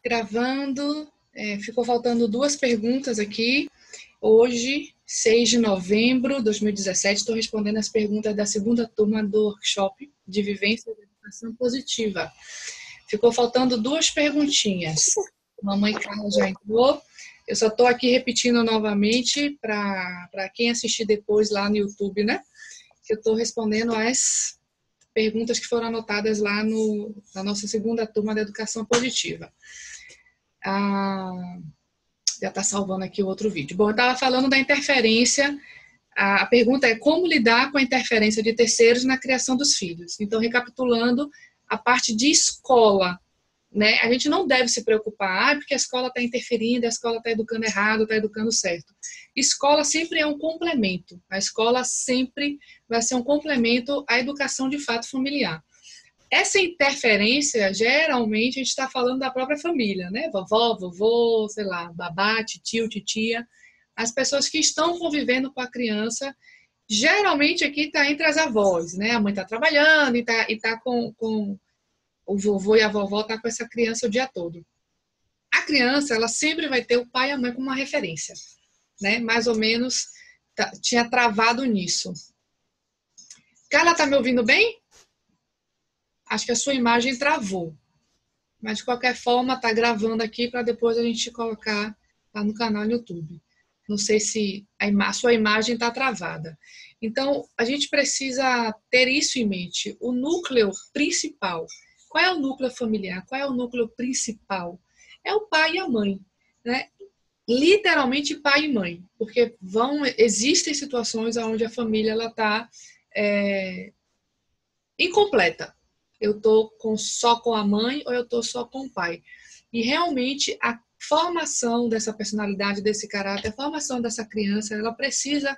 Gravando. Ficou faltando duas perguntas aqui. Hoje, 6 de novembro de 2017, estou respondendo as perguntas da segunda turma do workshop de vivência da educação positiva. Ficou faltando duas perguntinhas. A mamãe Carla já entrou. Eu só estou aqui repetindo novamente para quem assistir depois lá no YouTube, né? Que eu estou respondendo as perguntas que foram anotadas lá na nossa segunda turma da educação positiva. Já está salvando aqui o outro vídeo. Bom, eu estava falando da interferência. A pergunta é como lidar com a interferência de terceiros na criação dos filhos. Então, recapitulando a parte de escola, né? A gente não deve se preocupar, porque a escola está interferindo, a escola está educando errado, está educando certo. Escola sempre é um complemento. A escola sempre vai ser um complemento à educação de fato familiar. Essa interferência, geralmente, a gente está falando da própria família, né? Vovó, vovô, sei lá, babá, tio, titia. As pessoas que estão convivendo com a criança, geralmente aqui está entre as avós, né? A mãe está trabalhando e tá com o vovô e a vovó tá com essa criança o dia todo. A criança, ela sempre vai ter o pai e a mãe como uma referência, né? Mais ou menos, tinha travado nisso. Carla, tá me ouvindo bem? Acho que a sua imagem travou. Mas, de qualquer forma, está gravando aqui para depois a gente colocar lá no canal no YouTube. Não sei se a sua imagem está travada. Então, a gente precisa ter isso em mente. O núcleo principal. Qual é o núcleo familiar? Qual é o núcleo principal? É o pai e a mãe, né? Literalmente pai e mãe. Porque existem situações onde a família está incompleta. Eu estou só com a mãe ou eu estou só com o pai. E realmente a formação dessa personalidade, desse caráter, a formação dessa criança, ela precisa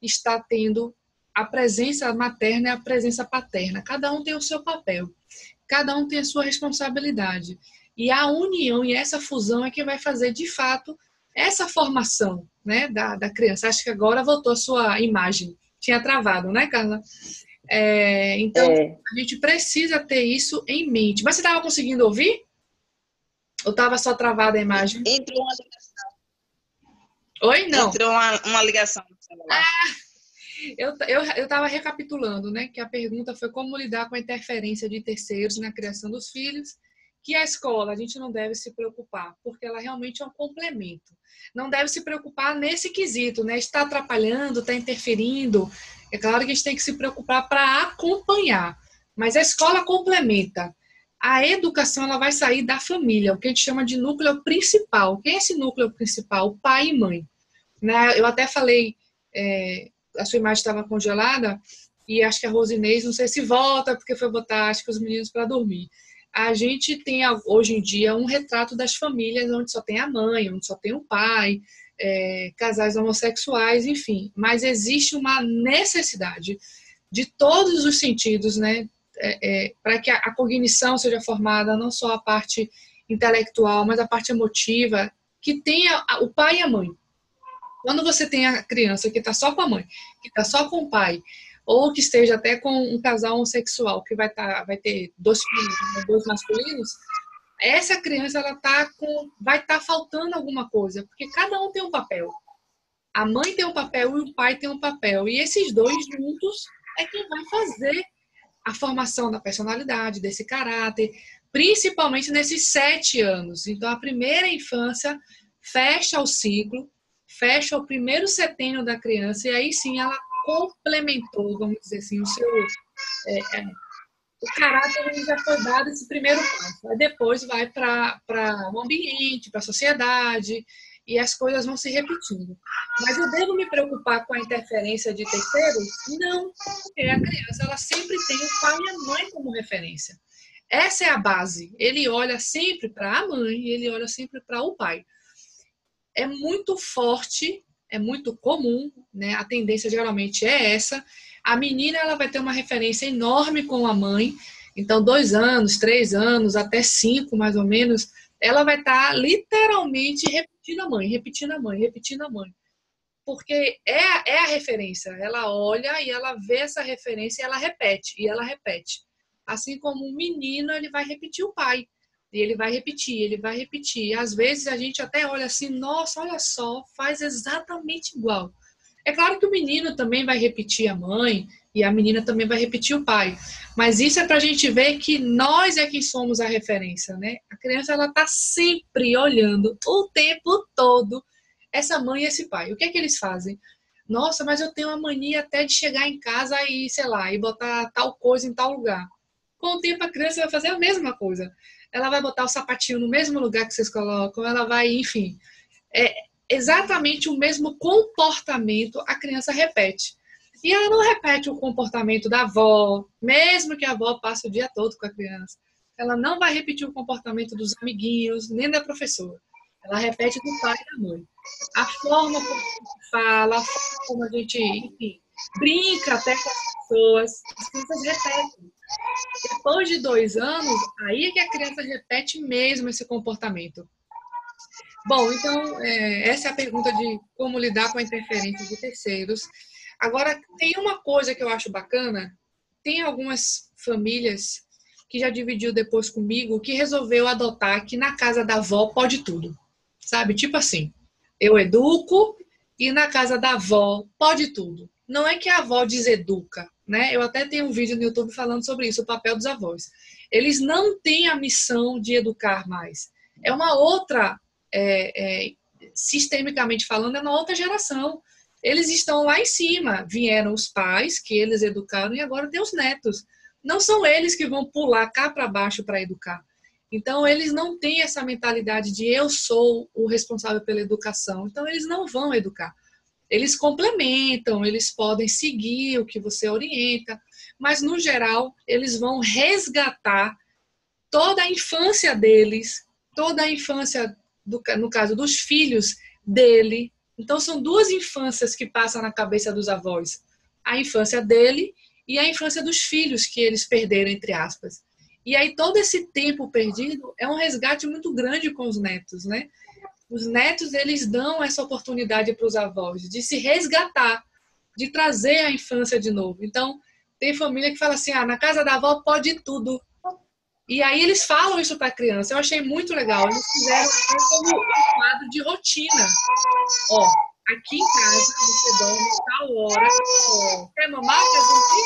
estar tendo a presença materna e a presença paterna. Cada um tem o seu papel. Cada um tem a sua responsabilidade. E a união e essa fusão é que vai fazer, de fato, essa formação, né, da criança. Acho que agora voltou a sua imagem. Tinha travado, né, Carla? Então, a gente precisa ter isso em mente. Mas você estava conseguindo ouvir? Ou estava só travada a imagem? Entrou uma ligação. Oi? Não. Entrou uma ligação no celular. Eu estava recapitulando, né? Que a pergunta foi como lidar com a interferência de terceiros na criação dos filhos, que a escola a gente não deve se preocupar, porque ela realmente é um complemento. Não deve se preocupar nesse quesito, né? Está atrapalhando, está interferindo. É claro que a gente tem que se preocupar para acompanhar, mas a escola complementa. A educação ela vai sair da família, o que a gente chama de núcleo principal. Quem é esse núcleo principal? O pai e mãe. Né? Eu até falei, a sua imagem estava congelada, e acho que a Rosinês, não sei se volta, porque foi botar, acho que os meninos para dormir. A gente tem, hoje em dia, um retrato das famílias onde só tem a mãe, onde só tem o pai, casais homossexuais, enfim. Mas existe uma necessidade de todos os sentidos, né, para que a cognição seja formada, não só a parte intelectual, mas a parte emotiva, que tenha o pai e a mãe. Quando você tem a criança que está só com a mãe, que está só com o pai, ou que esteja até com um casal homossexual que vai ter dois filhos, dois masculinos, essa criança vai estar faltando alguma coisa, porque cada um tem um papel. A mãe tem um papel e o pai tem um papel, e esses dois juntos é quem vai fazer a formação da personalidade, desse caráter, principalmente nesses 7 anos. Então, a primeira infância fecha o ciclo, fecha o primeiro setênio da criança, e aí sim ela complementou, vamos dizer assim, o caráter já foi dado esse primeiro passo. Aí depois vai para o ambiente, para a sociedade, e as coisas vão se repetindo. Mas eu devo me preocupar com a interferência de terceiros? Não, porque a criança ela sempre tem o pai e a mãe como referência. Essa é a base. Ele olha sempre para a mãe e ele olha sempre para o pai. É muito forte, é muito comum, né? A tendência geralmente é essa. A menina ela vai ter uma referência enorme com a mãe, então 2 anos, 3 anos, até 5 mais ou menos, ela vai estar literalmente repetindo a mãe, repetindo a mãe, repetindo a mãe. Porque é a referência, ela olha e ela vê essa referência e ela repete, Assim como um menino, ele vai repetir o pai. E ele vai repetir, ele vai repetir. E às vezes a gente até olha assim, nossa, olha só, faz exatamente igual. É claro que o menino também vai repetir a mãe e a menina também vai repetir o pai. Mas isso é para a gente ver que nós é quem somos a referência, né? A criança, ela tá sempre olhando o tempo todo essa mãe e esse pai. O que é que eles fazem? Nossa, mas eu tenho uma mania até de chegar em casa e, sei lá, e botar tal coisa em tal lugar. Com o tempo a criança vai fazer a mesma coisa. Ela vai botar o sapatinho no mesmo lugar que vocês colocam, ela vai, enfim. É exatamente o mesmo comportamento a criança repete. E ela não repete o comportamento da avó, mesmo que a avó passe o dia todo com a criança. Ela não vai repetir o comportamento dos amiguinhos, nem da professora. Ela repete do pai e da mãe. A forma como a gente fala, a forma como a gente, enfim, brinca até com as pessoas, as crianças repetem. Depois de 2 anos, aí é que a criança repete mesmo esse comportamento. Bom, então, essa é a pergunta de como lidar com a interferência de terceiros. Agora, tem uma coisa que eu acho bacana, tem algumas famílias que já dividiu depois comigo, que resolveu adotar que na casa da avó pode tudo, sabe? Tipo assim, eu educo e na casa da avó pode tudo. Não é que a avó deseduca, né? Eu até tenho um vídeo no YouTube falando sobre isso, o papel dos avós. Eles não têm a missão de educar mais. É uma outra sistemicamente falando, é uma outra geração. Eles estão lá em cima. Vieram os pais, que eles educaram, e agora tem os netos. Não são eles que vão pular cá para baixo para educar. Então, eles não têm essa mentalidade de eu sou o responsável pela educação. Então, eles não vão educar. Eles complementam, eles podem seguir o que você orienta, mas, no geral, eles vão resgatar toda a infância deles, toda a infância, no caso dos filhos dele. Então, são 2 infâncias que passam na cabeça dos avós. A infância dele e a infância dos filhos que eles perderam, entre aspas. E aí, todo esse tempo perdido é um resgate muito grande com os netos, né? Os netos, eles dão essa oportunidade para os avós de se resgatar, de trazer a infância de novo. Então, tem família que fala assim, na casa da avó pode tudo. E aí eles falam isso para a criança. Eu achei muito legal. Eles fizeram até como um quadro de rotina. Ó, aqui em casa você dorme tal hora. Ó, quer mamar? Quer dormir?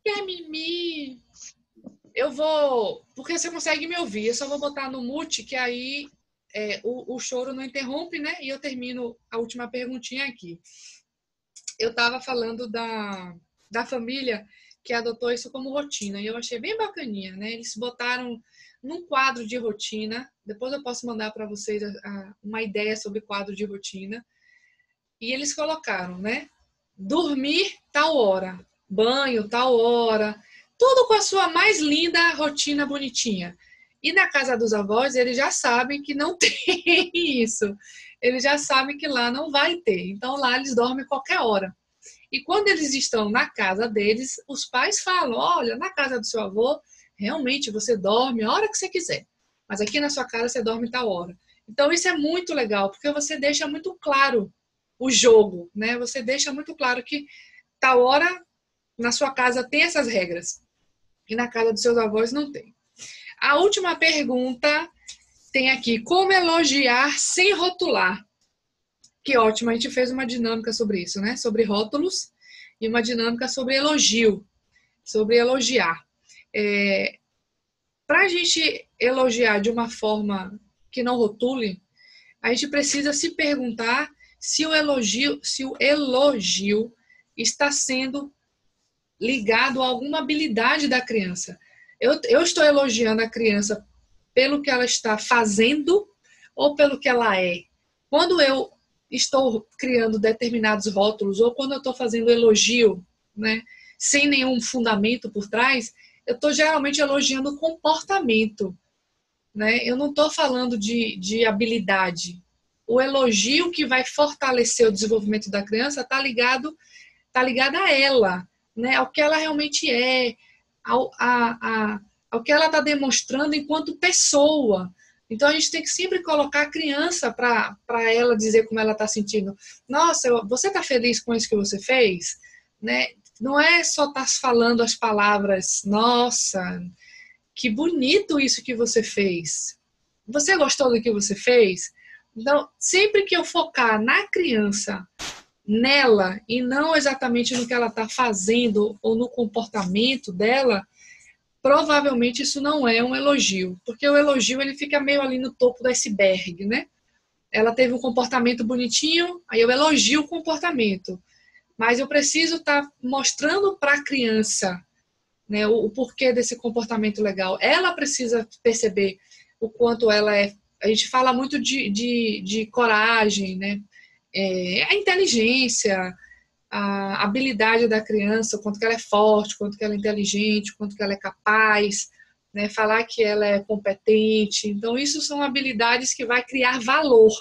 Quer mimir? Eu vou... Porque você consegue me ouvir. Eu só vou botar no mute, que aí o choro não interrompe, né? E eu termino a última perguntinha aqui. Eu estava falando da família que adotou isso como rotina, e eu achei bem bacaninha, né? Eles botaram num quadro de rotina, depois eu posso mandar para vocês uma ideia sobre quadro de rotina, e eles colocaram, né? Dormir tal hora, banho tal hora, tudo com a sua mais linda rotina bonitinha. E na casa dos avós, eles já sabem que não tem isso. Eles já sabem que lá não vai ter. Então lá eles dormem qualquer hora. E quando eles estão na casa deles, os pais falam, olha, na casa do seu avô, realmente você dorme a hora que você quiser. Mas aqui na sua casa você dorme tal hora. Então isso é muito legal, porque você deixa muito claro o jogo, né? Você deixa muito claro que tal hora na sua casa tem essas regras. E na casa dos seus avós não tem. A última pergunta tem aqui, como elogiar sem rotular? Que ótimo, a gente fez uma dinâmica sobre isso, né? Sobre rótulos e uma dinâmica sobre elogio, sobre elogiar. Para a gente elogiar de uma forma que não rotule, a gente precisa se perguntar se o elogio está sendo ligado a alguma habilidade da criança. Eu estou elogiando a criança pelo que ela está fazendo ou pelo que ela é? Quando eu estou criando determinados rótulos ou quando eu estou fazendo elogio, né, sem nenhum fundamento por trás, eu estou geralmente elogiando o comportamento, né? Eu não estou falando de habilidade. O elogio que vai fortalecer o desenvolvimento da criança está ligado a ela, né? Ao que ela realmente é, ao que ela está demonstrando enquanto pessoa. Então, a gente tem que sempre colocar a criança para ela dizer como ela está sentindo. Nossa, você está feliz com isso que você fez? Né? Não é só estar falando as palavras, nossa, que bonito isso que você fez. Você gostou do que você fez? Então, sempre que eu focar na criança, nela, e não exatamente no que ela está fazendo ou no comportamento dela, provavelmente isso não é um elogio. Porque o elogio ele fica meio ali no topo do iceberg, né? Ela teve um comportamento bonitinho, aí eu elogio o comportamento. Mas eu preciso estar mostrando para a criança, né, o porquê desse comportamento legal. Ela precisa perceber o quanto ela é. A gente fala muito de coragem, né? A inteligência, a habilidade da criança, o quanto que ela é forte, o quanto que ela é inteligente, o quanto que ela é capaz, né? Falar que ela é competente. Então, isso são habilidades que vai criar valor.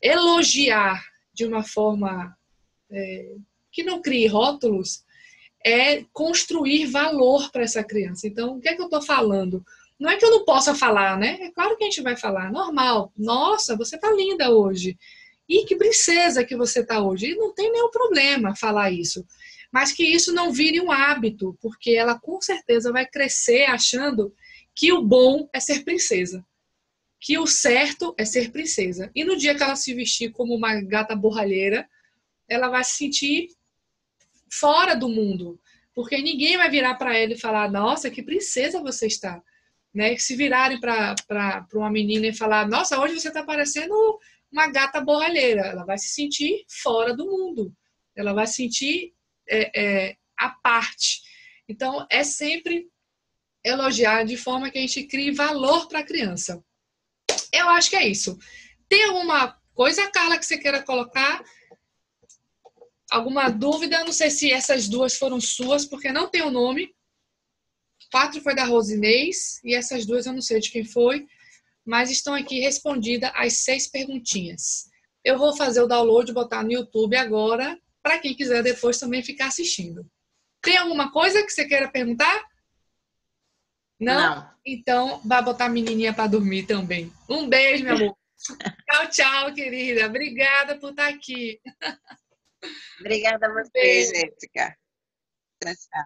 Elogiar de uma forma que não crie rótulos é construir valor para essa criança. Então, o que é que eu estou falando? Não é que eu não possa falar, né? É claro que a gente vai falar, normal. Nossa, você tá linda hoje. E que princesa que você tá hoje. E não tem nenhum problema falar isso. Mas que isso não vire um hábito, porque ela com certeza vai crescer achando que o bom é ser princesa. Que o certo é ser princesa. E no dia que ela se vestir como uma gata borralheira, ela vai se sentir fora do mundo, porque ninguém vai virar para ela e falar: Nossa, que princesa você está. Né? Se virarem para uma menina e falar: Nossa, hoje você está parecendo uma gata borralheira, ela vai se sentir fora do mundo, ela vai se sentir à parte. Então, é sempre elogiar de forma que a gente crie valor para a criança. Eu acho que é isso. Tem alguma coisa, Carla, que você queira colocar? Alguma dúvida? Não sei se essas duas foram suas, porque não tem o nome. 4 foi da Rosinês e essas duas eu não sei de quem foi, mas estão aqui respondidas as 6 perguntinhas. Eu vou fazer o download e botar no YouTube agora, para quem quiser depois também ficar assistindo. Tem alguma coisa que você queira perguntar? Não? Não. Então, vai botar a menininha para dormir também. Um beijo, meu amor. Tchau, tchau, querida. Obrigada por estar aqui. Obrigada a Um você, beijo. Jéssica. Tchau, tchau.